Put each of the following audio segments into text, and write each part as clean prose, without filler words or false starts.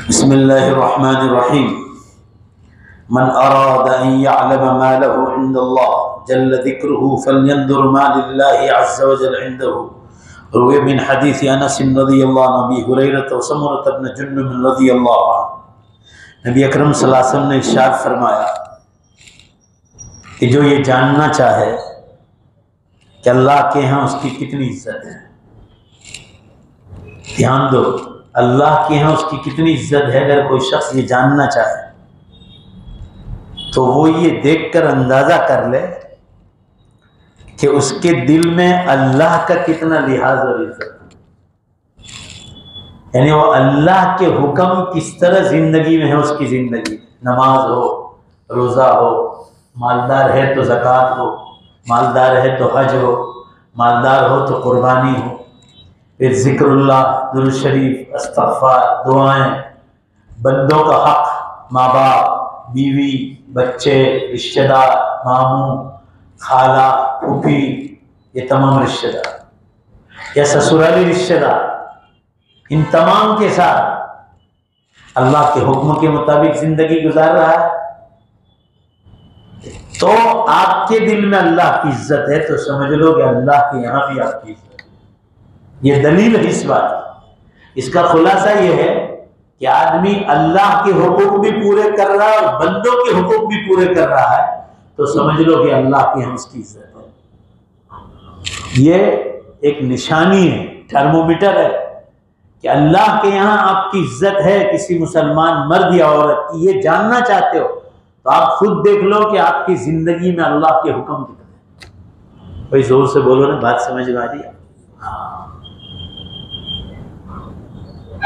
बिस्मिल्लाहिर्रहमानिर्रहीम। मन अराद अन यअलम मा लहु इंदल्लाह जल्ल ज़िक्रुहु फल्यंजुर मा लिल्लाहि अज़्ज़ व जल्ल इंदहु। रुविया मिन हदीस अनस रज़ियल्लाहु अन्हु अबी हुरैरा व समुरह इब्न जुंदुब रज़ियल्लाहु अन्हु। नबी अकरम सल्लल्लाहु अलैहि वसल्लम ने इरशाद फरमाया कि जो ये जानना चाहे कि अल्लाह के यहाँ उसकी कितनी इज्जत है, ध्यान दो, अल्लाह के यहाँ उसकी कितनी इज्जत है। अगर कोई शख्स ये जानना चाहे तो वो ये देखकर अंदाजा कर ले कि उसके दिल में अल्लाह का कितना लिहाज और इज्जत है, यानी वो अल्लाह के हुक्म किस तरह जिंदगी में है। उसकी जिंदगी, नमाज हो, रोजा हो, मालदार है तो ज़कात हो, मालदार है तो हज हो, मालदार हो तो कुर्बानी हो, फिर ज़िक्रुल्लाह, दुरूद शरीफ, इस्तिग़फ़ार, दुआएं, बंदों का हक, माँ बाप, बीवी, बच्चे, रिश्तेदार, मामू, खाला, फूफी, ये तमाम रिश्तेदार या ससुराली रिश्तेदार, इन तमाम के साथ अल्लाह के हुक्म के मुताबिक जिंदगी गुजार रहा है तो आपके दिल में अल्लाह की इज्जत है, तो समझ लो कि अल्लाह के यहाँ भी आपकी इज्जत है। ये दलील है इस बात। इसका खुलासा ये है कि आदमी अल्लाह के हुक्म भी पूरे कर रहा है और बंदों के हुक्म भी पूरे कर रहा है, तो समझ लो कि अल्लाह के यहाँ उसकी इज्जत है। ये एक निशानी है, थर्मोमीटर है कि अल्लाह के यहाँ आपकी इज्जत है। किसी मुसलमान मर्द या औरत की ये जानना चाहते हो तो आप खुद देख लो कि आपकी जिंदगी में अल्लाह के हुक्म कितने। भाई जोर से बोलो ना, बात समझ में आ रही है?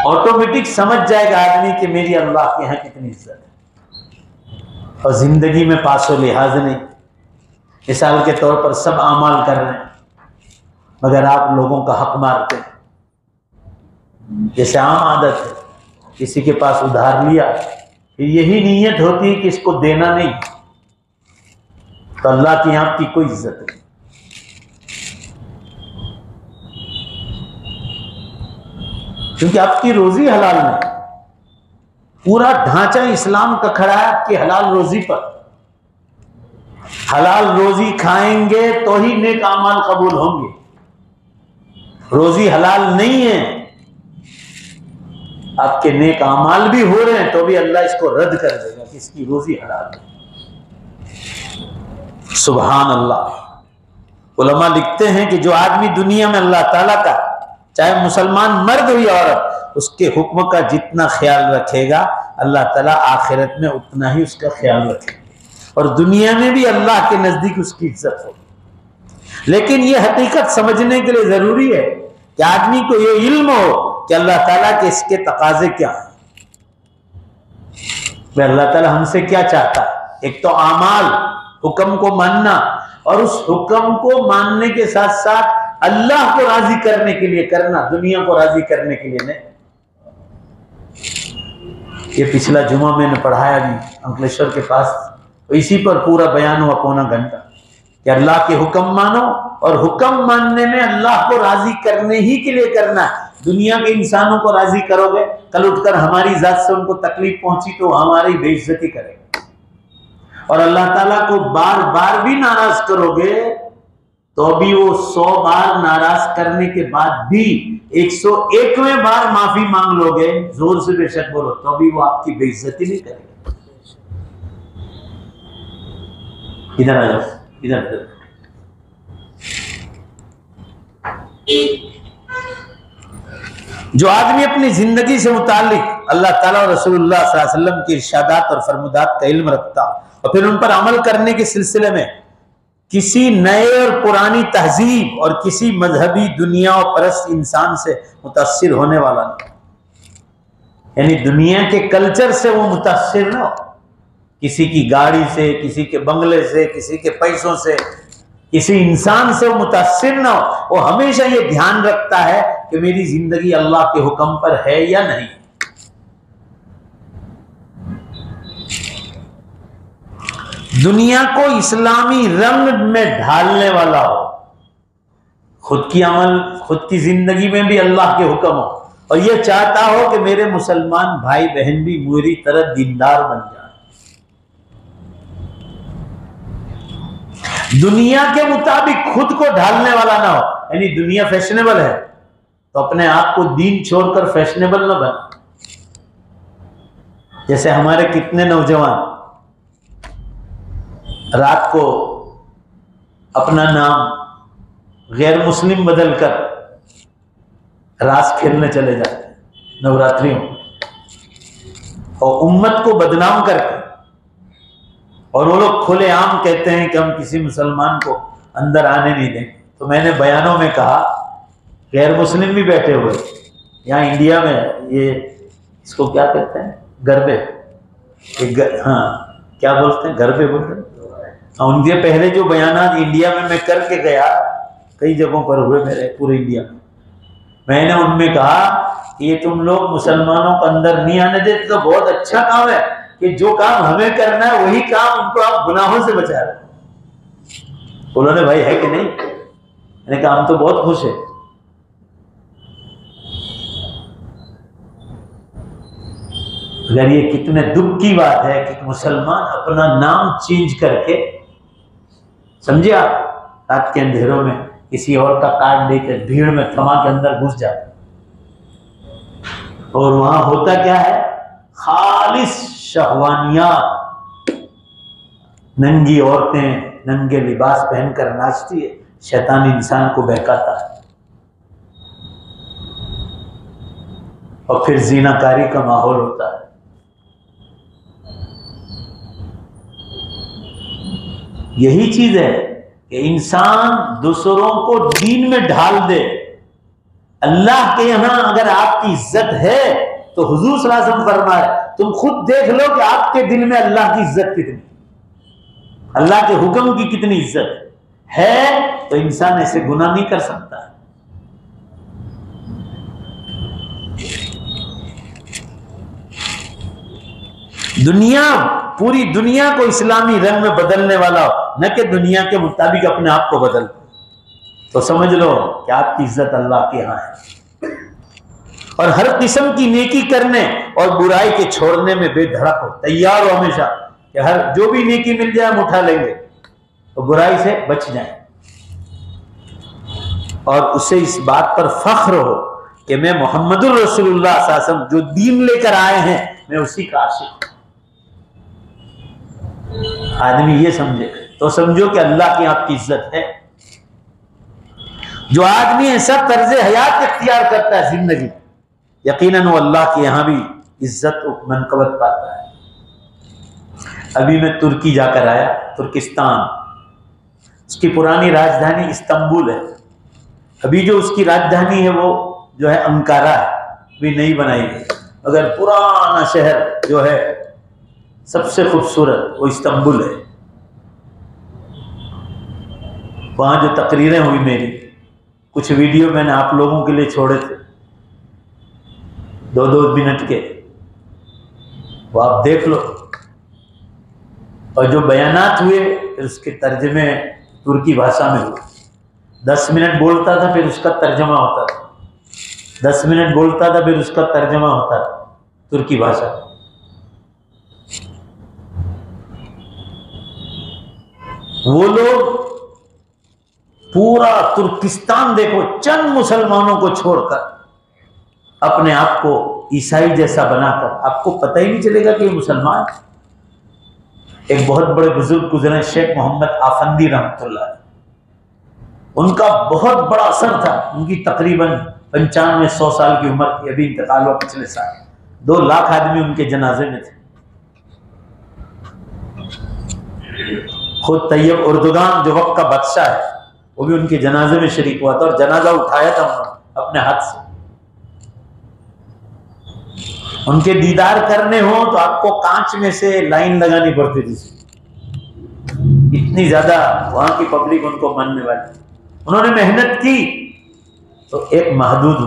ऑटोमेटिक समझ जाएगा आदमी कि मेरी अल्लाह के यहाँ कितनी इज्जत है। और जिंदगी में पासो लिहाज नहीं। मिसाल के तौर पर सब आमाल कर रहे हैं मगर आप लोगों का हक मारते हैं। जैसे आम आदत है, किसी के पास उधार लिया, फिर यही नीयत होती है कि इसको देना नहीं, तो अल्लाह की यहाँ की कोई इज्जत नहीं। क्योंकि आपकी रोजी हलाल नहीं, पूरा ढांचा इस्लाम का खड़ा है आपकी हलाल रोजी पर। हलाल रोजी खाएंगे तो ही नेक आमाल कबूल होंगे। रोजी हलाल नहीं है, आपके नेक आमाल भी हो रहे हैं तो भी अल्लाह इसको रद्द कर देगा कि इसकी रोजी हलाल है। सुभान अल्लाह। उलमा लिखते हैं कि जो आदमी दुनिया में अल्लाह ताला का, चाहे मुसलमान मर्द हो या औरत, उसके हुक्म का जितना ख्याल रखेगा अल्लाह ताला आखिरत में उतना ही उसका ख्याल रखेगा और दुनिया में भी अल्लाह के नजदीक उसकी इज्जत होगी। लेकिन यह हकीकत समझने के लिए जरूरी है कि आदमी को यह इल्म हो कि अल्लाह ताला के इसके तकाजे क्या है, अल्लाह ताला हमसे क्या चाहता है। एक तो आमाल, हुक्म को मानना, और उस हुक्म को मानने के साथ साथ अल्लाह को राजी करने के लिए करना, दुनिया को राजी करने के लिए नहीं। ये पिछला जुमा मैंने पढ़ाया भी अंकलेश्वर के पास, तो इसी पर पूरा बयान हुआ पौना घंटा कि अल्लाह के हुक्म मानो, और हुक्म मानने में अल्लाह को राजी करने ही के लिए करना। दुनिया के इंसानों को राजी करोगे, कल उठकर हमारी जात से उनको तकलीफ पहुंची तो हमारी बेइज्जती करेंगे, और अल्लाह ताला को बार बार भी नाराज करोगे तो भी वो 100 बार नाराज करने के बाद भी 101वें बार माफी मांग लोगे, जोर से बेशक बोलो, तो भी वो आपकी बेइज्जती नहीं करेगा। इधर आ जाओ, इधर। जो आदमी अपनी जिंदगी से मुताल्लिक अल्लाह ताला और रसूलुल्लाह सल्लल्लाहु अलैहि वसल्लम के इरशादात और फरमुदात का इल्म रखता और फिर उन पर अमल करने के सिलसिले में किसी नए और पुरानी तहजीब और किसी मजहबी दुनिया और परस्त इंसान से मुतासिर होने वाला नहीं, यानी दुनिया के कल्चर से वो मुतासिर ना हो, किसी की गाड़ी से, किसी के बंगले से, किसी के पैसों से, किसी इंसान से वो मुतासिर ना हो। वो हमेशा ये ध्यान रखता है कि मेरी जिंदगी अल्लाह के हुक्म पर है या नहीं। दुनिया को इस्लामी रंग में ढालने वाला हो, खुद की अमल, खुद की जिंदगी में भी अल्लाह के हुक्म हो और ये चाहता हो कि मेरे मुसलमान भाई बहन भी मेरी तरह दीनदार बन जाए, दुनिया के मुताबिक खुद को ढालने वाला ना हो। यानी दुनिया फैशनेबल है तो अपने आप को दीन छोड़कर फैशनेबल ना बना। जैसे हमारे कितने नौजवान रात को अपना नाम गैर मुस्लिम बदलकर रास खेलने चले जाते हैं नवरात्रियों में, और उम्मत को बदनाम करके, और वो लोग खुलेआम कहते हैं कि हम किसी मुसलमान को अंदर आने नहीं देंगे। तो मैंने बयानों में कहा, गैर मुस्लिम भी बैठे हुए यहाँ इंडिया में, ये इसको क्या कहते हैं, गरबे, हाँ क्या बोलते हैं, गरबे बोलते हैं। उनके पहले जो बयान इंडिया में मैं करके गया, कई जगहों पर हुए मेरे पूरे इंडिया में, मैंने उनमें कहा कि ये तुम लोग मुसलमानों को अंदर नहीं आने देते तो बहुत अच्छा काम है कि जो काम हमें करना है वही काम उनको आप गुनाहों से बचा रहे। उन्होंने भाई है कि नहीं, मैंने कहा हम तो बहुत खुश है। अगर ये कितने दुख की बात है कि मुसलमान अपना नाम चेंज करके, समझे आप, रात के अंधेरों में किसी और का कार्ड देकर भीड़ में थमा के अंदर घुस जाते, और वहां होता क्या है, खालिस शहवानियात, नंगी औरतें नंगे लिबास पहनकर नाचती है, शैतान इंसान को बहकाता है, और फिर जीनाकारी का माहौल होता है। यही चीज है कि इंसान दूसरों को दीन में ढाल दे। अल्लाह के यहां अगर आपकी इज्जत है तो हुजूर सल्लल्लाहु अलैहि वसल्लम फरमाए, तुम खुद देख लो कि आपके दिल में अल्लाह की इज्जत कितनी, अल्लाह के हुक्म की कितनी इज्जत है, तो इंसान ऐसे गुनाह नहीं कर सकता। दुनिया, पूरी दुनिया को इस्लामी रंग में बदलने वाला हो, न कि दुनिया के मुताबिक अपने आप को बदल, तो समझ लो कि आपकी इज्जत अल्लाह के यहां है। और हर किस्म की नेकी करने और बुराई के छोड़ने में बेधड़क हो, तैयार हो हमेशा कि हर जो भी नेकी मिल जाए हम उठा लेंगे, तो बुराई से बच जाए, और उसे इस बात पर फख्र हो कि मैं मोहम्मदुर रसूलुल्लाह सल्लल्लाहु अलैहि वसल्लम जो दीन लेकर आए हैं मैं उसी का आशिक हूं। आदमी ये समझे तो समझो कि अल्लाह की आपकी इज्जत है। जो आदमी ऐसा तर्ज हयात इख्तियार करता है जिंदगी, यकीनन वो अल्लाह के यहां भी इज्जत मनकबत पाता है। अभी मैं तुर्की जाकर आया, तुर्किस्तान, उसकी पुरानी राजधानी इस्तांबुल है, अभी जो उसकी राजधानी है वो जो है अंकारा है, अभी नहीं बनाई गई, मगर पुराना शहर जो है सबसे खूबसूरत वो इस्तांबुल है। वहां जो तकरीरें हुई मेरी, कुछ वीडियो मैंने आप लोगों के लिए छोड़े थे 2-2 मिनट के, वो आप देख लो, और जो बयानात हुए फिर उसके तर्जमे तुर्की भाषा में हुए। 10 मिनट बोलता था फिर उसका तर्जमा होता था, 10 मिनट बोलता था फिर उसका तर्जमा होता था तुर्की भाषा। वो लोग पूरा तुर्किस्तान देखो, चंद मुसलमानों को छोड़कर अपने आप को ईसाई जैसा बनाकर, आपको पता ही नहीं चलेगा कि ये मुसलमान। एक बहुत बड़े बुजुर्ग गुजरे, शेख मोहम्मद आफंदी रहमतुल्लाह, उनका बहुत बड़ा असर था, उनकी तकरीबन 95-100 साल की उम्र थी, अभी इंतकाल हुआ पिछले साल। 2 लाख आदमी उनके जनाजे में थे। खुद तैयब उर्दुगान जो वक्त का बादशाह है वो भी उनके जनाजे में शरीक हुआ था, और जनाजा उठाया था उन्होंने अपने हाथ से। उनके दीदार करने हो तो आपको कांच में से लाइन लगानी पड़ती थी, इतनी ज्यादा वहां की पब्लिक उनको मानने वाली। उन्होंने मेहनत की तो एक महदूद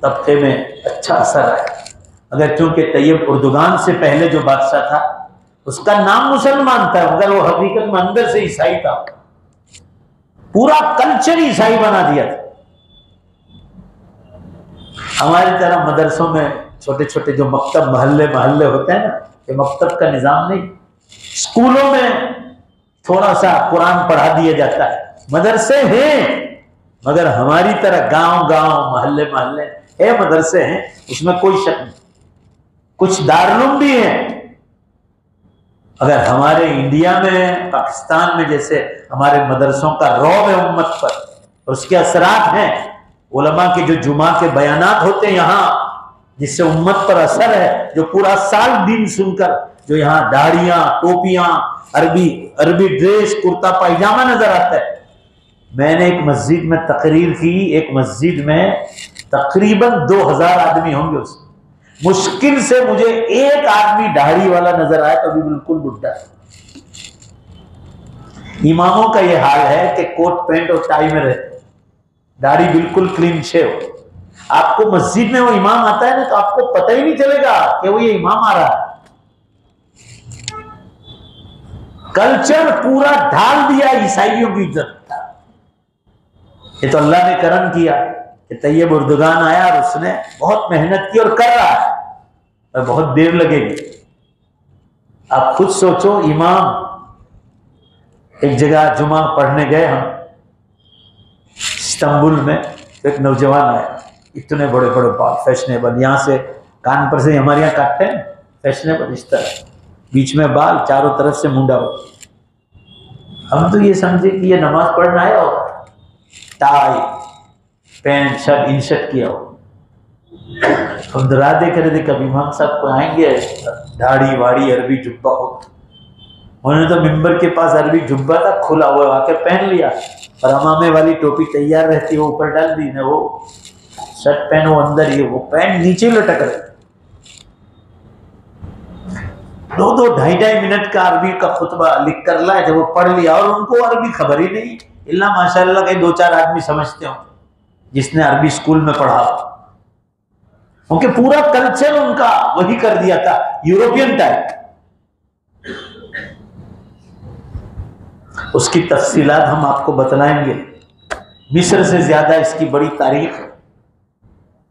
तबके में अच्छा असर आया, अगर चूंकि तैयब उर्दुगान से पहले जो बादशाह था उसका नाम मुसलमान था, मगर वो हकीकत में अंदर से ईसाई था, पूरा कल्चर ईसाई बना दिया था। हमारी तरह मदरसों में छोटे छोटे जो मकतब महल्ले महल्ले होते हैं ना, ये मकतब का निज़ाम नहीं। स्कूलों में थोड़ा सा कुरान पढ़ा दिया जाता है, मदरसे हैं, मगर हमारी तरह गांव गांव महल्ले महल्ले है मदरसे हैं, उसमें कोई शक नहीं। कुछ दारुल भी हैं। अगर हमारे इंडिया में, पाकिस्तान में जैसे हमारे मदरसों का रौब है उम्मत पर, और उसके असरात हैं, उलमा के जो जुमा के बयानात होते हैं यहाँ, जिससे उम्मत पर असर है, जो पूरा साल दिन सुनकर जो यहाँ दाढ़ियां, टोपियां, अरबी ड्रेस, कुर्ता पायजामा नजर आता है। मैंने एक मस्जिद में तकरीर की, एक मस्जिद में तकरीबन 2000 आदमी होंगे, उसमें मुश्किल से मुझे एक आदमी दाढ़ी वाला नजर आया, तो अभी बिल्कुल बुढ़ा है। इमामों का यह हाल है कि कोट पैंट और टाई में रहते, दाढ़ी बिल्कुल क्लीन शेव। आपको मस्जिद में वो इमाम आता है ना, तो आपको पता ही नहीं चलेगा कि वो ये इमाम आ रहा है। कल्चर पूरा ढाल दिया ईसाइयों की इज्जत का। ये तो अल्लाह ने करम किया कि तैयब उर्दुगान आया और उसने बहुत मेहनत की और कर रहा है, और बहुत देर लगेगी। आप खुद सोचो, इमाम एक जगह जुमा पढ़ने गए हम इस्तांबुल में, एक नौजवान आया, इतने बड़े बड़े बाल, फैशनेबल, यहाँ से कान पर से हमारे यहाँ काटते हैं फैशनेबल, इस तरह बीच में बाल, चारों तरफ से मुंडा हो। हम तो ये समझे कि ये नमाज पढ़ना आया होगा, टाई पैंट शर्ट इनशर्ट किया हो। हम तो राह देख रहे थे कभी इमाम साहब को आएंगे, दाढ़ी वाड़ी, अरबी जुब्बा हो। उन्होंने तो मिंबर के पास अरबी जुब्बा था खुला हुआ, आके पहन लिया, और अमामे वाली टोपी तैयार रहती है वो ऊपर डाल दी ना, वो शर्ट पैंट वो अंदर ही, वो पैंट नीचे लटक रहे। 2-2 ढाई मिनट का अरबी का खुतबा लिख कर लाए, जब वो पढ़ लिया, और उनको अरबी खबर ही नहीं, इल्ला माशाअल्लाह के 2-4 आदमी समझते हो जिसने अरबी स्कूल में पढ़ा, क्योंकि पूरा कल्चर उनका वही कर दिया था, यूरोपियन टाइप। उसकी तफसीलात हम आपको बतलाएंगे। मिस्र से ज्यादा इसकी बड़ी तारीख है।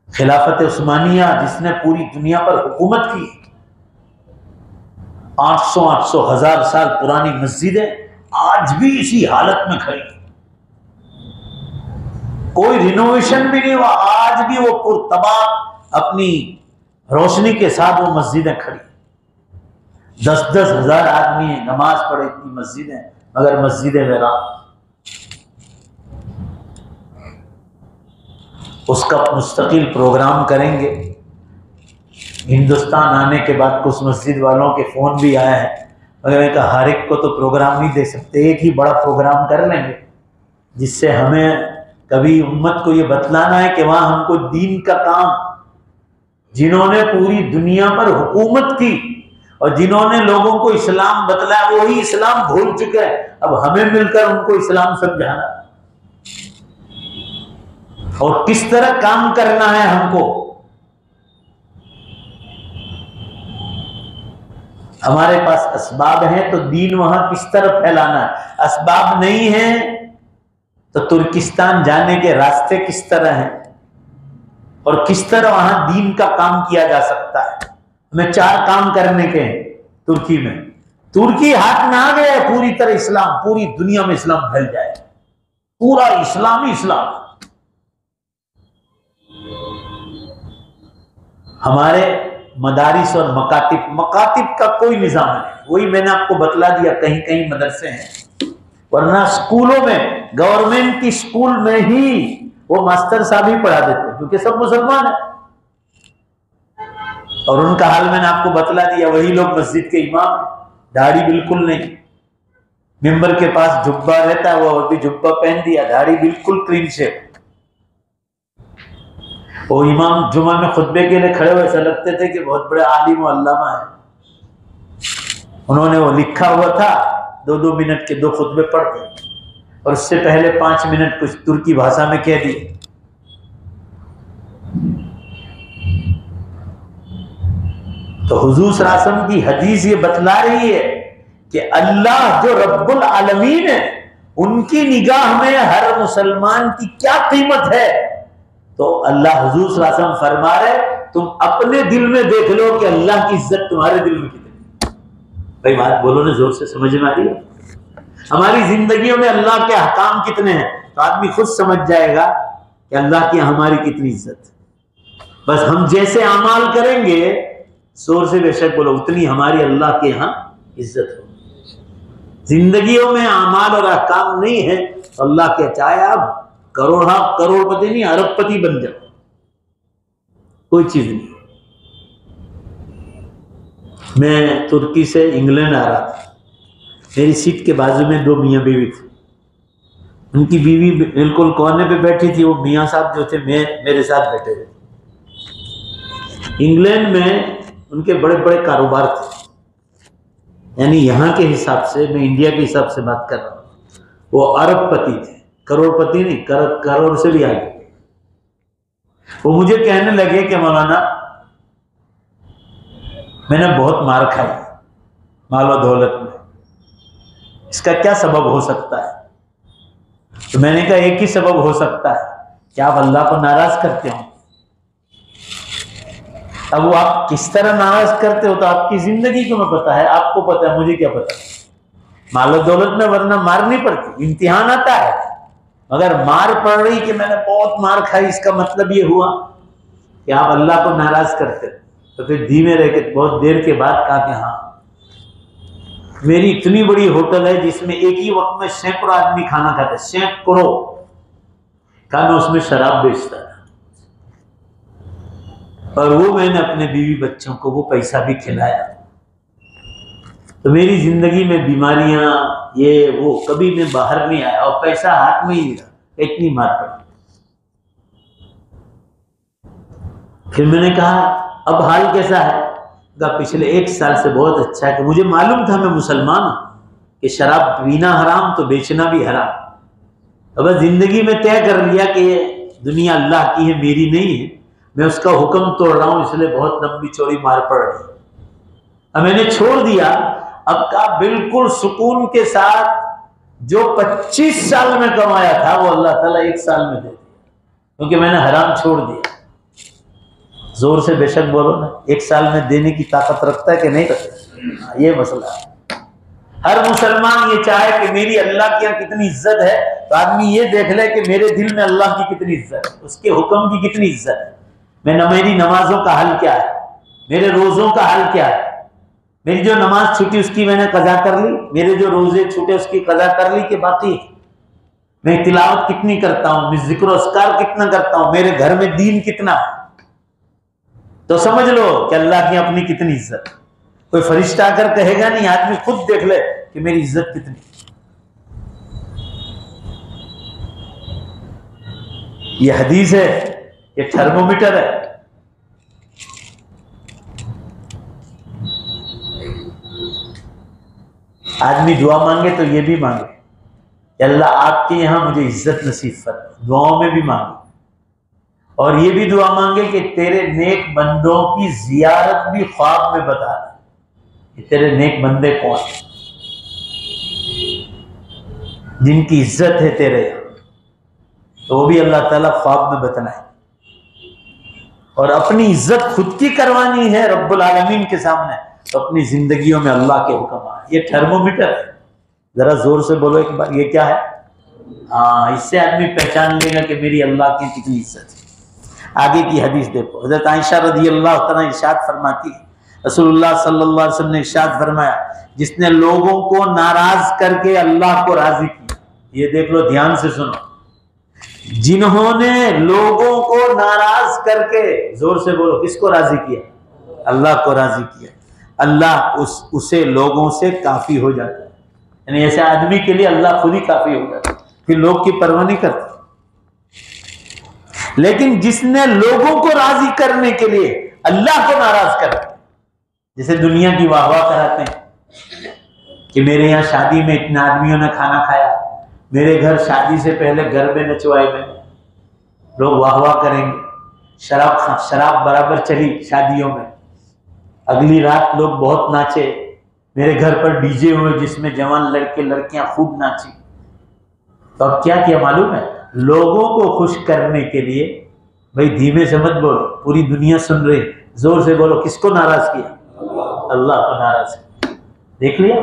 खिलाफत उस्मानिया जिसने पूरी दुनिया पर हुकूमत की, 800 1000 साल पुरानी मस्जिदें आज भी इसी हालत में खड़ी, कोई रिनोवेशन भी नहीं हुआ, आज भी वो पुरतबाह अपनी रोशनी के साथ वो मस्जिदें खड़ी। 10-10 हजार आदमी नमाज पढ़े, इतनी मस्जिदें, मगर मस्जिदें मेरा। उसका मुस्तकिल प्रोग्राम करेंगे। हिंदुस्तान आने के बाद कुछ मस्जिद वालों के फोन भी आए हैं, मगर मैं कहा हर एक को तो प्रोग्राम नहीं दे सकते, एक ही बड़ा प्रोग्राम कर लेंगे, जिससे हमें कभी उम्मत को ये बतलाना है कि वहां हमको दीन का काम, जिन्होंने पूरी दुनिया पर हुकूमत की और जिन्होंने लोगों को इस्लाम बतलाया, वही इस्लाम भूल चुके हैं। अब हमें मिलकर उनको इस्लाम समझाना और किस तरह काम करना है हमको। हमारे पास असबाब हैं तो दीन वहां किस तरह फैलाना है, असबाब नहीं है तो तुर्किस्तान जाने के रास्ते किस तरह हैं और किस तरह वहां दीन का काम किया जा सकता है। हमें 4 काम करने के हैं तुर्की में। तुर्की हाथ में आ गया पूरी तरह इस्लाम, पूरी दुनिया में इस्लाम फैल जाए, पूरा इस्लामी इस्लाम। हमारे मदारिस और मकातिब का कोई निजाम नहीं, वही मैंने आपको बतला दिया, कहीं कहीं मदरसे हैं, वरना स्कूलों में, गवर्नमेंट की स्कूल में ही वो मास्टर साहब ही पढ़ा देते क्योंकि सब मुसलमान है। और उनका हाल मैंने आपको बतला दिया, वही लोग मस्जिद के इमाम, दाढ़ी बिल्कुल नहीं, मिंबर के पास जुब्बा रहता है, वो भी जुब्बा पहन दिया, दाढ़ी बिल्कुल क्लीन शेव। वो इमाम जुमा में खुतबे के लिए खड़े हुए, ऐसा लगते थे कि बहुत बड़े आलिम और अल्लामा है। उन्होंने वो लिखा हुआ था 2-2 मिनट के 2 खुतबे पढ़ते और उससे पहले 5 मिनट कुछ तुर्की भाषा में कह दिए। तो हुजूर सल्लल्लाहु अलैहि वसल्लम की हदीस ये बतला रही है कि अल्लाह जो रब्बुल आलमीन है, उनकी निगाह में हर मुसलमान की क्या कीमत है। तो अल्लाह हुजूर सल्लल्लाहु अलैहि वसल्लम फरमा रहे, तुम अपने दिल में देख लो कि अल्लाह की इज्जत तुम्हारे दिल में कितनी। भाई बात बोलो ना, जोर से समझ में आ रही है? हमारी जिंदगियों में अल्लाह के अहकाम कितने हैं, तो आदमी खुद समझ जाएगा कि अल्लाह की हमारी कितनी इज्जत है। बस हम जैसे अमाल करेंगे, जोर से बेशक बोलो, उतनी हमारी अल्लाह के यहाँ इज्जत हो। जिंदगियों में अमाल और अहकाम नहीं है तो अल्लाह के चाहे आप करोड़पति नहीं, अरबपति बन जाओ, कोई चीज नहीं। मैं तुर्की से इंग्लैंड आ रहा था, मेरी सीट के बाजू में दो मियाँ बीवी थे। उनकी बीवी बिल्कुल कोने पे बैठी थी, वो मियाँ साहब जो थे मेरे साथ बैठे थे। इंग्लैंड में उनके बड़े बड़े कारोबार थे, यानी यहाँ के हिसाब से, मैं इंडिया के हिसाब से बात कर रहा हूँ। वो अरबपति थे, करोड़पति नहीं, करोड़ से भी आगे। वो मुझे कहने लगे कि मौलाना, मैंने बहुत मार खाई मालो दौलत में, इसका क्या सबब हो सकता है? तो मैंने कहा एक ही सबब हो सकता है कि आप अल्लाह को नाराज करते हो। अब वो आप किस तरह नाराज करते हो तो आपकी जिंदगी को मैं पता है, आपको पता है, मुझे क्या पता। मालो दौलत में वरना मार नहीं पड़ती, इम्तिहान आता है, मगर मार पड़ रही कि मैंने बहुत मार खाई, इसका मतलब ये हुआ कि आप अल्लाह को नाराज करते हो। तो फिर धीमे रह के बहुत देर के बाद कहा कि हाँ, मेरी इतनी बड़ी होटल है जिसमें एक ही वक्त में सैकड़ों आदमी खाना खाते, सैकड़ों का, मैं उसमें शराब बेचता था और वो मैंने अपने बीवी बच्चों को वो पैसा भी खिलाया। तो मेरी जिंदगी में बीमारियां ये वो कभी मैं बाहर नहीं आया और पैसा हाथ में ही रहा, इतनी मार पड़ी। फिर मैंने कहा अब हाल कैसा है? पिछले 1 साल से बहुत अच्छा है, कि मुझे मालूम था मैं मुसलमान हूं कि शराब पीना हराम तो बेचना भी हराम। अब जिंदगी में तय कर लिया कि दुनिया अल्लाह की है, मेरी नहीं है, मैं उसका हुक्म तोड़ रहा हूं, इसलिए बहुत लंबी चौड़ी मार पड़ रही। अब मैंने छोड़ दिया। अब का बिल्कुल सुकून के साथ जो 25 साल में कमाया था वो अल्लाह ताला 1 साल में दे दिया, क्योंकि मैंने हराम छोड़ दिया। जोर से बेशक बोलो ना, 1 साल में देने की ताकत रखता है कि नहीं रखता? ये मसला है। हर मुसलमान ये चाहे कि मेरी अल्लाह के यहाँ कितनी इज्जत है, तो आदमी ये देख ले कि मेरे दिल में अल्लाह की कितनी इज्जत है, उसके हुक्म की कितनी इज्जत है। मेरी नमाजों का हल क्या है, मेरे रोजों का हल क्या है, मेरी जो नमाज छूटी उसकी मैंने कजा कर ली, मेरे जो रोजे छूटे उसकी कजा कर ली, कि बाकी मैं तिलावत कितनी करता हूं, मैं जिक्र अस्कार कितना करता हूं, मेरे घर में दीन कितना है। तो समझ लो कि अल्लाह की अपनी कितनी इज्जत। कोई फरिश्ता आकर कहेगा नहीं, आदमी खुद देख ले कि मेरी इज्जत कितनी। ये हदीस है, ये थर्मोमीटर है। आदमी दुआ मांगे तो ये भी मांगे कि अल्लाह आपके यहां मुझे इज्जत नसीब फरमा, दुआओं में भी मांगे। और ये भी दुआ मांगे कि तेरे नेक बंदों की जियारत भी ख्वाब में बता दे कि तेरे नेक बंदे कौन हैं, जिनकी इज्जत है तेरे यहाँ, तो वो भी अल्लाह ताला ख्वाब में बतलाए। और अपनी इज्जत खुद की करवानी है रब्बुल आलमीन के सामने, तो अपनी जिंदगियों में अल्लाह के हुक्म आए। ये थर्मोमीटर है, जरा जोर से बोलो एक बार, ये क्या है? हाँ, इससे आदमी पहचान लेगा कि मेरी अल्लाह की कितनी इज्जत है। आगे की हदीस देखो, हज़रत आयशा रज़ियल्लाहु तआला इरशाद फरमाती है, रसूलुल्लाह सल्लल्लाहु अलैहि वसल्लम ने इरशाद फरमाया, जिसने लोगों को नाराज करके अल्लाह को राजी किया। ये देख लो, ध्यान से सुनो, जिन्होंने लोगों को नाराज करके, जोर से बोलो, किसको राजी किया? अल्लाह को राजी किया। अल्लाह उसे लोगों से काफी हो जाता है, यानी ऐसे आदमी के लिए अल्लाह खुद ही काफी हो जाता है, फिर लोग की परवाह नहीं करता। लेकिन जिसने लोगों को राजी करने के लिए अल्लाह को नाराज कर, जैसे दुनिया की वाहवाह कराते हैं कि मेरे यहाँ शादी में इतने आदमियों ने खाना खाया, मेरे घर शादी से पहले गरबे नचवाए मैंने, लोग वाहवाह करेंगे। शराब बराबर चली शादियों में, अगली रात लोग बहुत नाचे, मेरे घर पर डीजे हुए जिसमें जवान लड़के लड़कियां खूब नाची। तो अब क्या किया मालूम है? लोगों को खुश करने के लिए भाई धीमे से मत बोलो, पूरी दुनिया सुन रही, जोर से बोलो। किसको नाराज किया? अल्लाह को नाराज किया। देख लिया?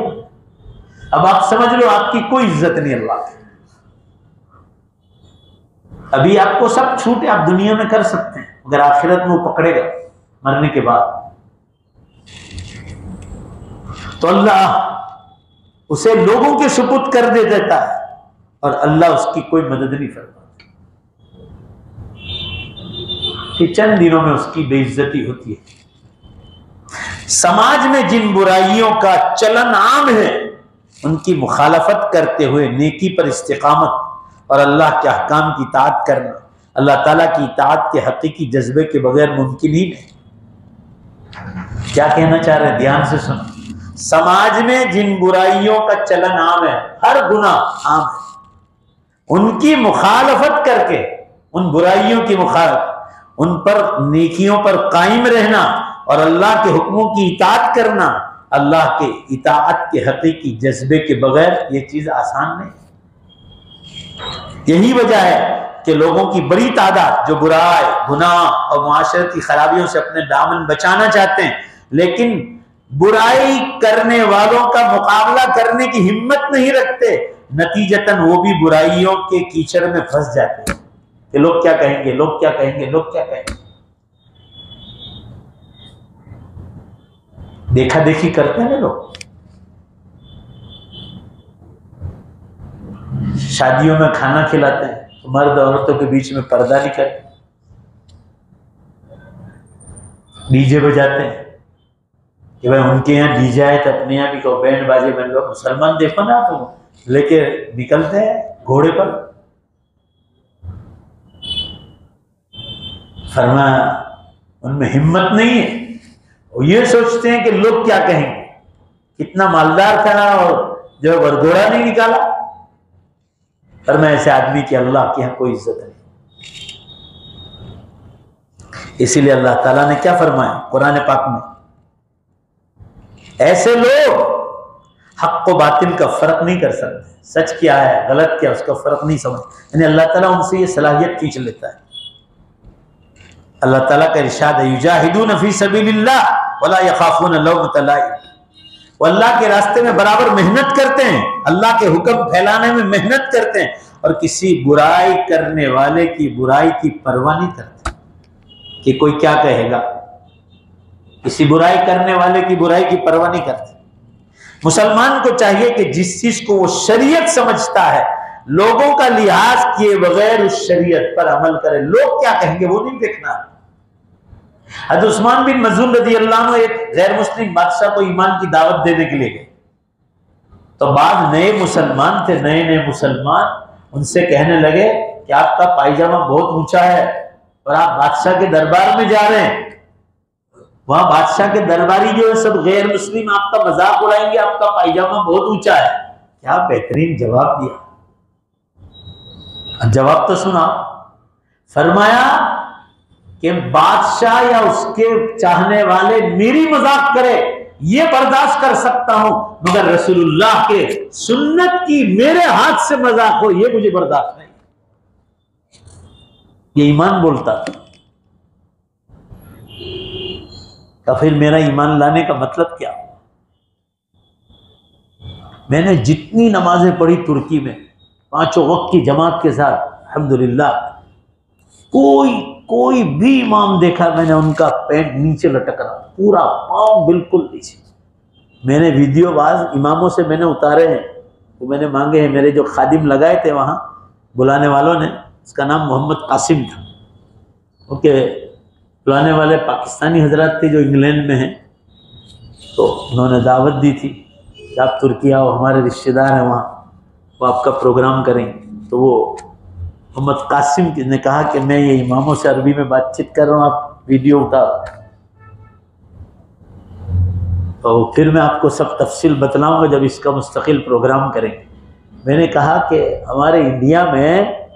अब आप समझ लो आपकी कोई इज्जत नहीं अल्लाह की। अभी आपको सब छूट है, आप दुनिया में कर सकते हैं, मगर आखिरत में वो पकड़ेगा मरने के बाद। तो अल्लाह उसे लोगों के सुपुर्द कर दे देता है और अल्लाह उसकी कोई मदद नहीं करता। चंद दिनों में उसकी बेइज्जती होती है। समाज में जिन बुराइयों का चलन आम है उनकी मुखालफत करते हुए नेकी पर इस्तिकामत और अल्लाह के अहकाम की इताअत करना अल्लाह ताला की इताअत के हकीकी जज्बे के बगैर मुमकिन ही नहीं। क्या कहना चाह रहे हैं? ध्यान से सुनो। समाज में जिन बुराइयों का चलन आम है, हर गुनाह आम है, उनकी मुखालफत करके, उन बुराइयों की मुखालफत, उन पर नेकियों पर कायम रहना और अल्लाह के हुक्मों की इताअत करना अल्लाह के इताअत के हकीकी जज्बे के बगैर ये चीज आसान नहीं। यही वजह है कि लोगों की बड़ी तादाद जो बुराई, गुनाह और मुआशरती खराबियों से अपने दामन बचाना चाहते हैं, लेकिन बुराई करने वालों का मुकाबला करने की हिम्मत नहीं रखते, नतीजतन वो भी बुराइयों के कीचड़ में फंस जाते हैं कि लोग क्या कहेंगे, लोग क्या कहेंगे, लोग क्या कहेंगे। देखा देखी करते हैं ना लोग। शादियों में खाना खिलाते हैं तो मर्द औरतों के बीच में पर्दा नहीं करते, डीजे बजाते हैं कि भाई उनके यहाँ डीजे आए तो अपने यहाँ भी कहो बैंड बाजे बन लो। मुसलमान देखो ना आप लेके निकलते हैं घोड़े पर। फरमाया उनमें हिम्मत नहीं है, वो ये सोचते हैं कि लोग क्या कहेंगे। कितना मालदार था और जो वरघोड़ा नहीं निकाला। फरमाया ऐसे आदमी की अल्लाह के यहाँ कोई इज्जत नहीं। इसीलिए अल्लाह ताला ने क्या फरमाया कुरान पाक में, ऐसे लोग हक व बातिल का फर्क नहीं कर सकते, सच क्या है गलत क्या उसका फर्क नहीं समझ, यानी अल्लाह ताला उनसे ये सलाहियत खींच लेता है। अल्लाह ताला का इरशाद है, युजाहिदून फी सबीलिल्लाह वला यखाफून लौमत लाइम। वो अल्लाह के रास्ते में बराबर मेहनत करते हैं, अल्लाह के हुक्म फैलाने में मेहनत करते हैं और किसी बुराई करने वाले की बुराई की परवाह नहीं करते कि कोई क्या कहेगा। किसी बुराई करने वाले की बुराई की परवाह नहीं करते। मुसलमान को चाहिए कि जिस चीज को वो शरीयत समझता है लोगों का लिहाज किए बगैर उस शरीयत पर अमल करे। लोग क्या कहेंगे वो नहीं देखना। हज़रत उस्मान बिन मज़ून रज़ी अल्लाह अन्हु एक गैर मुस्लिम बादशाह को ईमान की दावत देने के लिए गए, तो बाद नए मुसलमान थे, नए नए मुसलमान उनसे कहने लगे कि आपका पायजामा बहुत ऊंचा है और आप बादशाह के दरबार में जा रहे हैं, वहां बादशाह के दरबारी जो है सब गैर मुस्लिम आपका मजाक उड़ाएंगे, आपका पायजामा बहुत ऊंचा है। क्या बेहतरीन जवाब दिया। जवाब तो सुना। फरमाया कि बादशाह या उसके चाहने वाले मेरी मजाक करे ये बर्दाश्त कर सकता हूं, मगर रसूलुल्लाह के सुन्नत की मेरे हाथ से मजाक हो ये मुझे बर्दाश्त नहीं। ये ईमान बोलता था। तो फिर मेरा ईमान लाने का मतलब क्या? मैंने जितनी नमाजें पढ़ी तुर्की में 5 वक्त की जमात के साथ, अल्हम्दुलिल्लाह कोई भी इमाम देखा मैंने उनका पैंट नीचे लटक रहा, पूरा पांव बिल्कुल नीचे। मैंने वीडियो बाज इमामों से मैंने उतारे हैं, तो मैंने मांगे हैं, मेरे जो खादिम लगाए थे वहाँ बुलाने वालों ने, उसका नाम मोहम्मद कासिम था। ओके, बुलाने वाले पाकिस्तानी हजरात थे जो इंग्लैंड में हैं, तो उन्होंने दावत दी थी कि आप तुर्की आओ, हमारे रिश्तेदार हैं वहाँ, वो आपका प्रोग्राम करेंगे। तो वो मोहम्मद कासिम ने कहा कि मैं ये इमामों से अरबी में बातचीत कर रहा हूँ, आप वीडियो उतारो। तो फिर मैं आपको सब तफसील बतलाऊंगा जब इसका मुस्तकिल प्रोग्राम करेंगे। मैंने कहा कि हमारे इंडिया में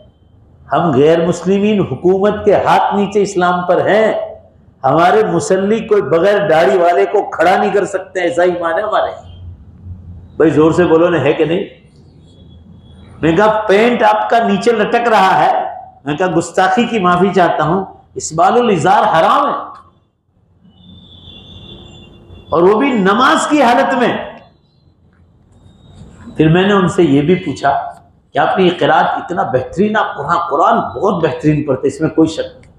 हम गैर मुस्लिमीन हुकूमत के हाथ नीचे इस्लाम पर हैं, हमारे मुसल्ली कोई बगैर दाढ़ी वाले को खड़ा नहीं कर सकते, ऐसा ईमान है हमारे। भाई जोर से बोलो ना, है कि नहीं? मैं कहा पेंट आपका नीचे लटक रहा है, मैं कहा गुस्ताखी की माफी चाहता हूं, इसबालुल इज़ार हराम है, और वो भी नमाज की हालत में। फिर मैंने उनसे ये भी पूछा कि आपने ये क़िराअत इतना बेहतरीन, आप कुरान बहुत बेहतरीन पढ़ते, इसमें कोई शक नहीं,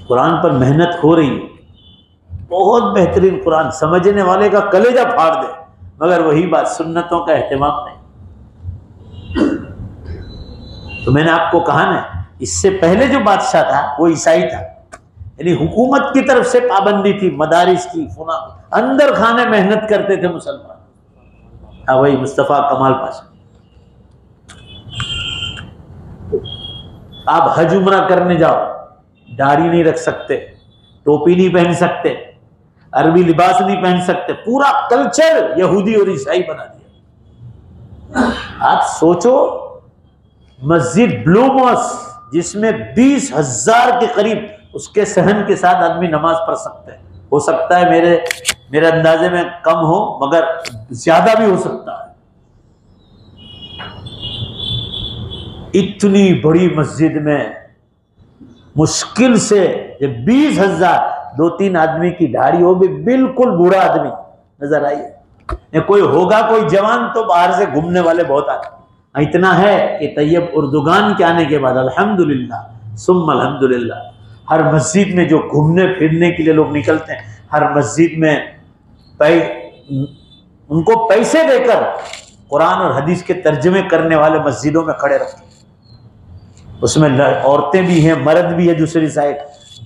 कुरान पर मेहनत हो रही है, बहुत बेहतरीन कुरान, समझने वाले का कलेजा फाड़ दे, मगर वही बात, सुन्नतों का एहतमाम नहीं। तो मैंने आपको कहा ना, इससे पहले जो बादशाह था वो ईसाई था, यानी हुकूमत की तरफ से पाबंदी थी, मदारिस की, फुना अंदर खाने मेहनत करते थे मुसलमान। हाँ, वही मुस्तफ़ा कमाल पाशा। आप हज उम्रा करने जाओ, दाढ़ी नहीं रख सकते, टोपी नहीं पहन सकते, अरबी लिबास नहीं पहन सकते, पूरा कल्चर यहूदी और ईसाई बना दिया। आप सोचो, मस्जिद ब्लू मॉस्क जिसमें 20,000 के करीब उसके सहन के साथ आदमी नमाज पढ़ सकते हैं, हो सकता है मेरे अंदाजे में कम हो, मगर ज्यादा भी हो सकता है। इतनी बड़ी मस्जिद में मुश्किल से 20,000, 2-3 आदमी की दाढ़ी हो भी, बिल्कुल बूढ़ा आदमी नजर आई। कोई होगा कोई जवान तो बाहर से घूमने वाले बहुत आते। इतना है कि तैयब उर्दुगान के आने के बाद अल्हम्दुलिल्लाह सुम्मा अल्हम्दुलिल्लाह, हर मस्जिद में जो घूमने फिरने के लिए लोग निकलते हैं, हर मस्जिद में उनको पैसे देकर कुरान और हदीस के तर्जमे करने वाले मस्जिदों में खड़े रखते हैं। उसमें औरतें भी हैं, मर्द भी है। दूसरी साइड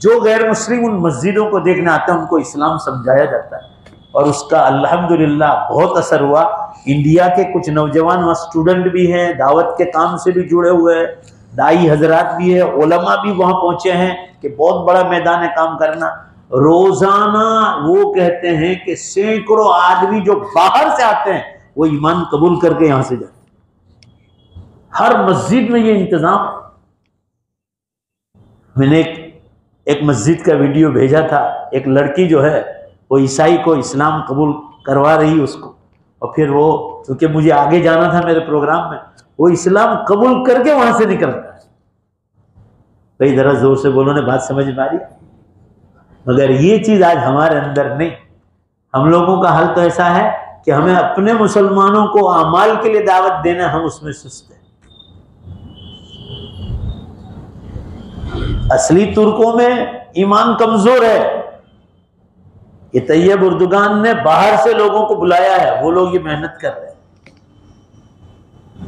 जो गैर मुस्लिम उन मस्जिदों को देखने आते हैं, उनको इस्लाम समझाया जाता है, और उसका अल्हम्दुलिल्लाह बहुत असर हुआ। इंडिया के कुछ नौजवान वहाँ स्टूडेंट भी हैं, दावत के काम से भी जुड़े हुए हैं, दाई हजरात भी है, उलमा भी वहाँ पहुँचे हैं कि बहुत बड़ा मैदान है काम करना। रोजाना वो कहते हैं कि सैकड़ों आदमी जो बाहर से आते हैं वो ईमान कबूल करके यहाँ से जाते हैं। हर मस्जिद में ये इंतजाम है। मैंने एक मस्जिद का वीडियो भेजा था, एक लड़की जो है वो ईसाई को इस्लाम कबूल करवा रही उसको, और फिर वो, क्योंकि मुझे आगे जाना था मेरे प्रोग्राम में, वो इस्लाम कबूल करके वहां से निकलता है। भाई जरा जोर से बोलो ने, बात समझ में आ रही? मगर ये चीज आज हमारे अंदर नहीं। हम लोगों का हाल तो ऐसा है कि हमें अपने मुसलमानों को अमाल के लिए दावत देना, हम उसमें सुस्त हैं। असली तुर्कों में ईमान कमजोर है। ये तैयब उर्दुगान ने बाहर से लोगों को बुलाया है, वो लोग ये मेहनत कर रहे हैं।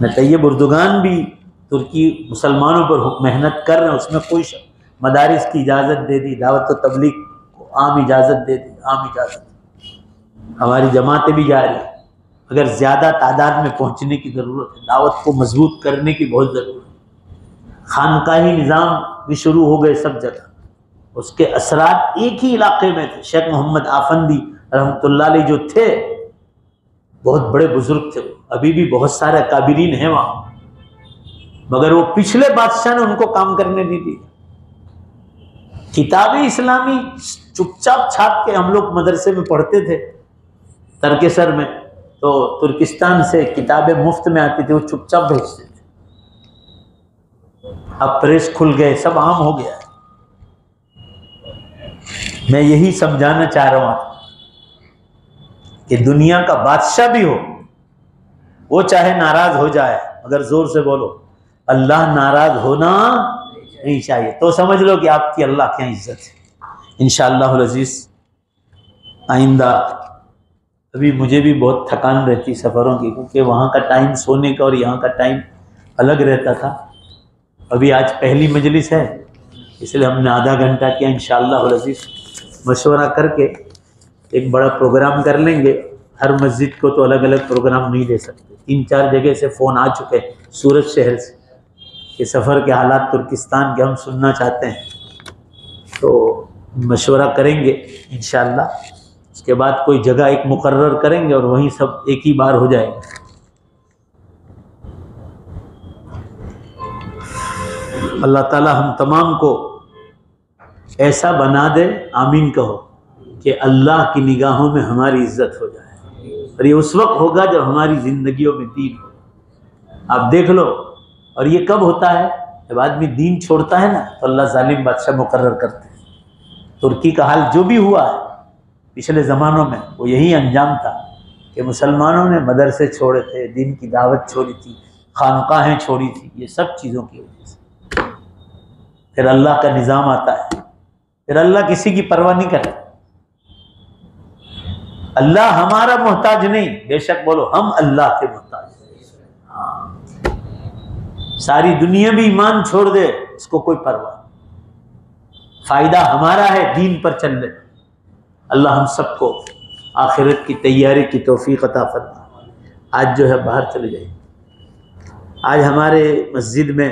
न तैयब उर्दुगान भी तुर्की मुसलमानों पर मेहनत कर रहे हैं, उसमें कोई मदारिस की इजाज़त दे दी, दावत व तबलीग को आम इजाज़त दे दी, आम इजाज़त। हमारी जमातें भी जा रही हैं, अगर ज़्यादा तादाद में पहुँचने की ज़रूरत है, दावत को मजबूत करने की बहुत ज़रूरत है। खानकाही निज़ाम भी शुरू हो गए सब जगह, उसके असरात एक ही इलाके में थे। शेख मोहम्मद आफंदी रहमतुल्लाह अलैह जो थे, बहुत बड़े बुजुर्ग थे, अभी भी बहुत सारे काबिरीन हैं वहाँ, मगर वो पिछले बादशाह ने उनको काम करने नहीं दिया। किताबें इस्लामी चुपचाप छाप के हम लोग मदरसे में पढ़ते थे तरकेसर में, तो तुर्किस्तान से किताबें मुफ्त में आती थी, वो चुपचाप भेजते थे। अब प्रेस खुल गए, सब आम हो गया है। मैं यही समझाना चाह रहा हूं कि दुनिया का बादशाह भी हो, वो चाहे नाराज हो जाए, अगर जोर से बोलो अल्लाह नाराज होना नहीं चाहिए, तो समझ लो कि आपकी अल्लाह क्या इज्जत है। इंशाअल्लाह अज़ीज़ आइंदा, अभी मुझे भी बहुत थकान रहती सफ़रों की, क्योंकि वहाँ का टाइम सोने का और यहाँ का टाइम अलग रहता था। अभी आज पहली मजलिस है, इसलिए हमने आधा घंटा किया। इंशाअल्लाह अज़ीज़ मशवरा करके एक बड़ा प्रोग्राम कर लेंगे। हर मस्जिद को तो अलग अलग प्रोग्राम नहीं दे सकते। 3-4 जगह से फ़ोन आ चुके हैं सूरत शहर से कि सफ़र के हालात तुर्किस्तान के हम सुनना चाहते हैं, तो मशवरा करेंगे इंशाअल्लाह। उसके बाद कोई जगह एक मुकर्रर करेंगे और वहीं सब एक ही बार हो जाएगा। अल्लाह ताला हम तमाम को ऐसा बना दे, आमीन कहो, कि अल्लाह की निगाहों में हमारी इज्जत हो जाए। और ये उस वक्त होगा जब हमारी ज़िंदगियों में दीन हो। आप देख लो, और ये कब होता है जब आदमी दीन छोड़ता है ना तो अल्लाह जालिम बादशाह मुकर्रर करते हैं। तुर्की का हाल जो भी हुआ है पिछले ज़मानों में वो यही अंजाम था कि मुसलमानों ने मदरसे छोड़े थे, दीन की दावत छोड़ी थी, खानकाहें छोड़ी थी, ये सब चीज़ों की वजह से। फिर अल्लाह का निज़ाम आता है, फिर अल्लाह किसी की परवाह नहीं करता। अल्लाह हमारा मोहताज नहीं, बेशक बोलो हम अल्लाह के मोहताज। सारी दुनिया भी ईमान छोड़ दे, इसको कोई परवाह नहीं, फायदा हमारा है दीन पर चलने। अल्लाह हम सबको आखिरत की तैयारी की तौफीक अता फरमा। आज जो है बाहर चले जाइए। आज हमारे मस्जिद में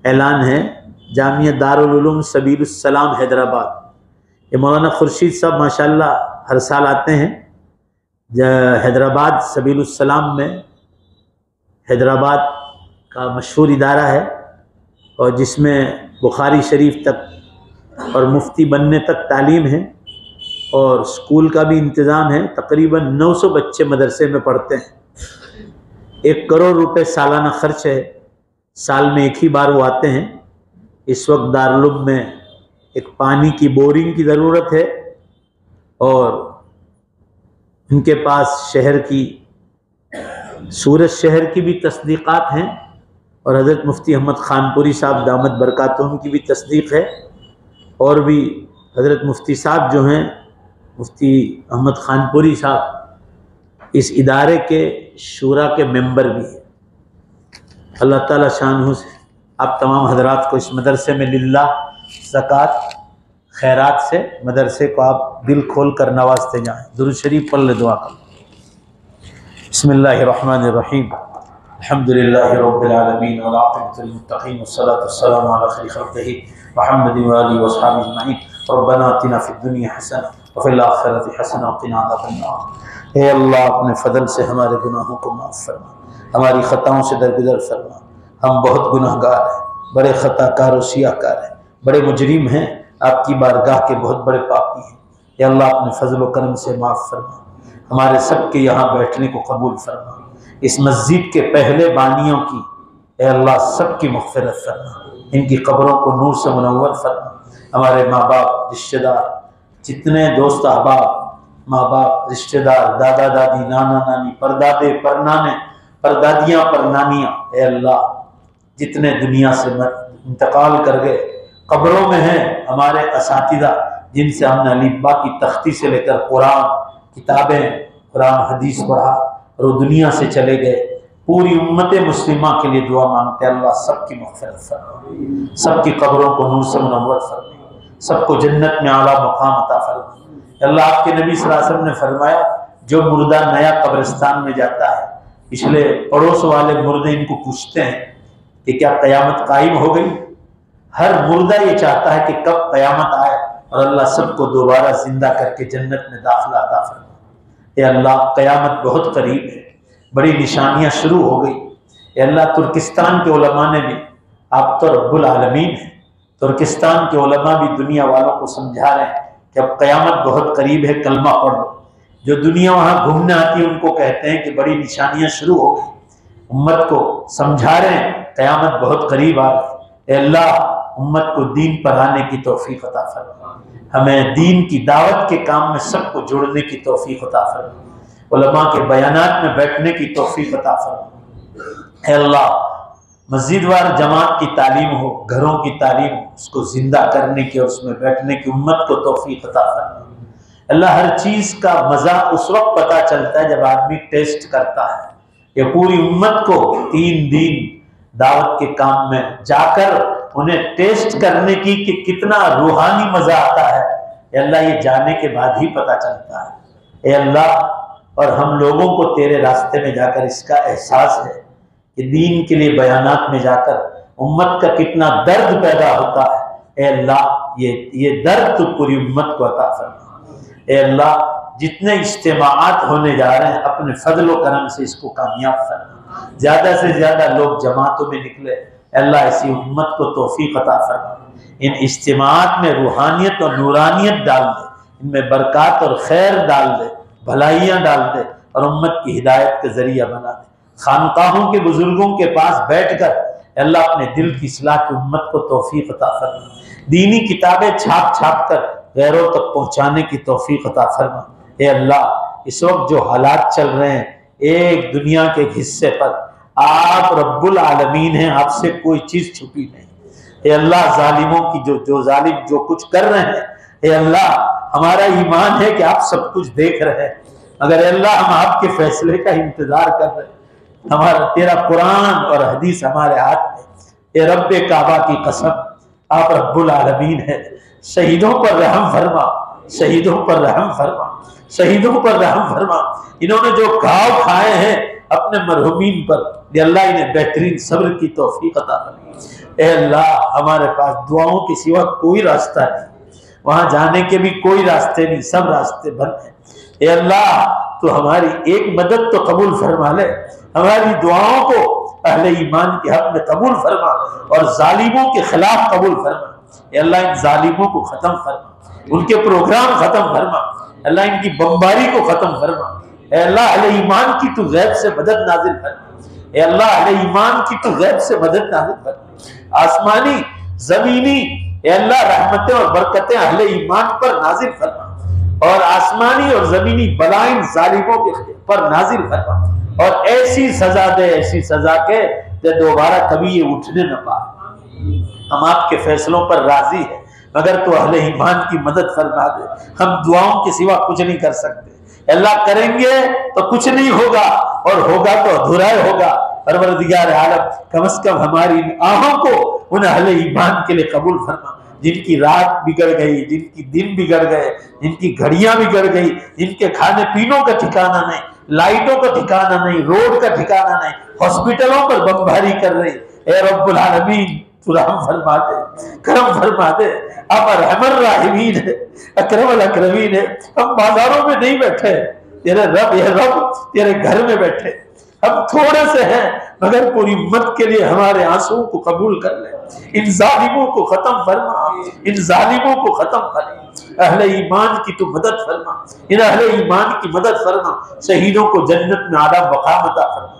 ऐलान है, जामिया दारुल उलूम सबीलुस सलाम हैदराबाद, ये मौलाना खुर्शीद साहब माशाल्लाह हर साल आते हैं हैदराबाद। सबीलुस सलाम में हैदराबाद का मशहूर इदारा है और जिसमें बुखारी शरीफ तक और मुफ्ती बनने तक तालीम है और स्कूल का भी इंतज़ाम है। तकरीबन 900 बच्चे मदरसे में पढ़ते हैं। 1 करोड़ रुपए सालाना खर्च है, साल में एक ही बार वो आते हैं। इस वक्त दारुल में एक पानी की बोरिंग की ज़रूरत है और उनके पास शहर की, सूरत शहर की भी तस्दीक़ात हैं और हज़रत मुफ्ती अहमद खानपुरी साहब दामत बरकातुहुम की भी तस्दीक़ है और भी हज़रत मुफ्ती साहब जो हैं मुफ्ती अहमद खानपुरी साहब इस इदारे के शूरा के मेंबर भी हैं। अल्लाह ताला शानहू से आप तमाम हजरात को इस मदरसे में लिल्लाह ज़कात खैरात से मदरसे को आप दिल खोल कर नवाजते जाएँ। दुरूद शरीफ पढ़ ले, दुआ कर। बिस्मिल्लाहिर्रहमानिर्रहीम, अल्हम्दुलिल्लाहि रब्बिल आलमीन वल आक़िबतुल मुत्तक़ीन वस्सलातु वस्सलामु अला खैरि ख़ल्क़िही मुहम्मदिन व आलिहि व अस्हाबिहि अजमईन। रब्बना आतिना फ़िद दुनिया हसना व फ़िल आख़िरति हसना व क़िना अज़ाबन्नार। हे अल्लाह, अपने फ़ज़ल से हमारे गुनाहों को माफ़ फरमा, हमारी ख़ताओं से दरगुदर फरमा। हम बहुत गुनहगार हैं, बड़े ख़ताकार और सियाकार हैं, बड़े मुजरिम हैं, आपकी बारगाह के बहुत बड़े पापी हैं। या अल्लाह, अपने फजल व करम से माफ़ फरमा, हमारे सब के यहाँ बैठने को कबूल फरमा। इस मस्जिद के पहले बानियों की ए अल्लाह सब की मग़फ़िरत फरमा, इनकी कब्रों को नूर से मुनव्वर फरमा। हमारे माँ बाप, रिश्तेदार, जितने दोस्त अहबाब, माँ बाप, रिश्तेदार, दादा दादी, नाना नानी, परदादे परनाने, परदादियाँ परनानियाँ, ए अल्लाह जितने दुनिया से इंतकाल कर गए, कब्रों में हैं हमारे असातिज़ा जिनसे हमने अलीबा की तख्ती से लेकर कुरान किताबें, कुरान हदीस पढ़ा और वो दुनिया से चले गए। पूरी उम्मत मुस्लिमा के लिए दुआ मांगते, अल्लाह सबकी मग़फ़िरत फरमा, सबकी कब्रों को नूर से मुनव्वर फरमा, सबको जन्नत में आला मकाम अता फरमा। अल्लाह, आपके नबी सल्लल्लाहु अलैहि वसल्लम ने फरमाया, जो मुर्दा नया कब्रिस्तान में जाता है, पिछले पड़ोस वाले मुर्दे इनको पूछते हैं कि क्या क़यामत कायम हो गई। हर मुर्दा ये चाहता है कि कब क़यामत आए और अल्लाह सबको दोबारा जिंदा करके जन्नत में दाखिला अता फरमा। या अल्लाह, क़यामत बहुत करीब है, बड़ी निशानियां शुरू हो गई। या अल्लाह, तुर्किस्तान के उलमा ने भी, आप तो रब्बुल आलमीन हैं, तुर्किस्तान के उलमा भी दुनिया वालों को समझा रहे हैं कि अब क़यामत बहुत करीब है, कलमा पढ़ लो। जो दुनिया वहाँ घूमने आती है उनको कहते हैं कि बड़ी निशानियां शुरू हो गई, उम्मत को समझा रहे हैं क़यामत बहुत करीब आ गई। अल्लाह, उम्मत को दीन पर आने की तौफीक अता फरमा, हमें दीन की दावत के काम में सबको जुड़ने की तौफीक अता फरमा, उलमा के बयानात में बैठने की तौफीक अता फरमा। अल्लाह, मस्जिदवार जमात की तालीम हो, घरों की तालीम हो, उसको जिंदा करने की और उसमें बैठने की उम्मत को तौफीक अता फरमा। अल्लाह, हर चीज़ का मज़ा उस वक्त पता चलता है जब आदमी टेस्ट करता है। ये पूरी उम्मत को 3 दिन दावत के काम में जाकर उन्हें टेस्ट करने की कि कितना रूहानी मज़ा आता है, अल्लाह ये जाने के बाद ही पता चलता है। ए अल्लाह, और हम लोगों को तेरे रास्ते में जाकर इसका एहसास है कि दीन के लिए बयानात में जाकर उम्मत का कितना दर्द पैदा होता है। ए अल्लाह, ये दर्द तो पूरी उम्मत को अता फरमा। ए अल्लाह, जितने इज्तिमाआत होने जा रहे हैं अपने फजल व करम से इसको कामयाब फरमा, ज़्यादा से ज़्यादा लोग जमातों में निकले। अल्लाह, ऐसी उम्मत को तौफीक अता फरमा, इन इज्तिमाआत में रूहानियत और नूरानियत डाल दे, इनमें बरकत और खैर डाल दे, भलाइयाँ डाल दे और उम्मत की हिदायत का जरिया बना दे। खानकाहों के बुजुर्गों के पास बैठकर अल्लाह अपने दिल की इस्लाह की उम्मत को तौफीक अता फरमा। दीनी किताबें छाप छाप कर गैरों तक पहुंचाने की तौफीक अता फरमा। ए अल्लाह, इस वक्त जो हालात चल रहे हैं एक दुनिया के हिस्से पर, आप रब्बुल आलमीन हैं, आपसे कोई चीज छुपी नहीं। ए अल्लाह, जालिमों की जो जालिम जो कुछ कर रहे हैं, ए अल्लाह हमारा ईमान है कि आप सब कुछ देख रहे हैं, मगर अल्लाह हम आपके फैसले का इंतजार कर रहे हैं। हमारा तेरा कुरान और हदीस हमारे हाथ में। ए रब्बे काबा की कसम, आप रब्बुल आलमीन है। शहीदों पर रहम फरमा, शहीदों पर रहम फरमा, शहीदों पर रहम फरमा। इन्होंने जो घाव खाए हैं अपने मरहुमीन पर, अल्लाह इन्हें बेहतरीन सब्र की तौफीक अता फरमा। ए अल्लाह, हमारे पास दुआओं के सिवा कोई रास्ता नहीं, वहां जाने के भी कोई रास्ते नहीं, सब रास्ते बंद हैं। ए अल्लाह, तो हमारी एक मदद तो कबूल फरमा ले, हमारी दुआओं को अहले ईमान के हक में कबूल फरमा और जालिमों के खिलाफ कबूल फरमा। ए अल्लाह, इन जालिमों को खत्म फरमा, उनके प्रोग्राम खत्म फरमा, अल्लाह इनकी बमबारी को खत्म फरमा। ए अल्लाह, अहले ईमान की तू गैब से मदद नाजिल फरमा। ए अल्लाह, अहले ईमान की तू गैब से मदद नाजिल फरमा। आसमानी जमीनी ए अल्लाह रहमतें और बरकतें अहले ईमान पर नाजिल फरमा और आसमानी और जमीनी बलाइन जालिमों के पर नाजिल फरमा और ऐसी सजा दे, ऐसी सजा के दोबारा कभी ये उठने न पाए। हम आपके फैसलों पर राजी हैं, मगर तो अहले ईमान की मदद फरमा दे। हम दुआओं के सिवा कुछ नहीं कर सकते। अल्लाह, करेंगे तो कुछ नहीं होगा और होगा तो अधूरा होगा। परवरदिगार आलम, कम से कम हमारी आहों को उन अहले ईमान के लिए कबूल फरमा जिनकी रात बिगड़ गई, जिनकी दिन बिगड़ गए, जिनकी घड़ियां बिगड़ गई, जिनके खाने पीनों का ठिकाना नहीं, लाइटों का ठिकाना नहीं, रोड का ठिकाना नहीं, हॉस्पिटलों पर बमबारी कर रही। ए रब्बुल आलमीन, तू रहम फरमा दे, करम फरमा दे। आप रहमर राहिमीन है, अकरम अकरमीन है। हम बाजारों में नहीं बैठे, तेरे रब ये रब तेरे घर में बैठे। हम थोड़े से हैं, मगर पूरी उम्मत के लिए हमारे आंसुओं को कबूल कर ले। इन जालिमों को खत्म फरमा, इन जालिमों को खत्म फरमा। अहले ईमान की तू मदद फरमा, इन अहले ईमान की मदद फरमा। शहीदों को जन्नत में आला मकाम अता फरमा।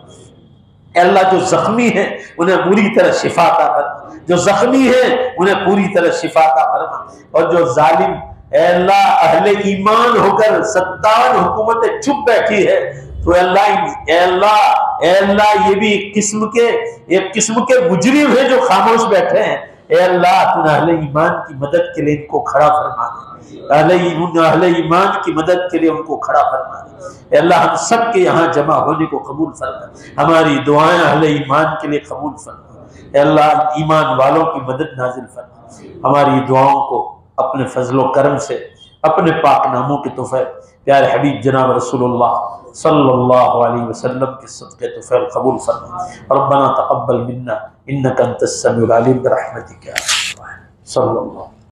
अल्लाह, जो जख्मी है उन्हें पूरी तरह शिफा अता फरमा, जो जख्मी है उन्हें पूरी तरह शिफा अता फरमा। और जो जालिम अल्लाह अहले ईमान होकर सत्तावन हुकूमतें चुप बैठी है, तो अल्लाह ये भी एक किस्म के मुजरिम है जो खामोश बैठे हैं। ए अल्लाह, तू अहले ईमान की मदद के लिए इनको खड़ा फरमा दे। अहले ईमान की मदद के लिए उनको खड़ा फरमा दे। अल्लाह, हम सब के यहाँ जमा होने को कबूल फरमा, हमारी दुआएं अहले ईमान के लिए कबूल फरमा। अल्लाह, ईमान वालों की मदद नाजिल फरमा। हमारी दुआओं को अपने फजलो करम से, अपने पाक नामों के तोहफे प्यारे हबीब जनाब रसूलुल्लाह सल्लल्लाहु अलैहि वसल्लम के सदक़े तुफ़ैल कबूल फरमा। रब्बना तक़ब्बल मिन्ना इन्नका अंतस समीउल अलीम बिरहमतिका सल्लल्लाहु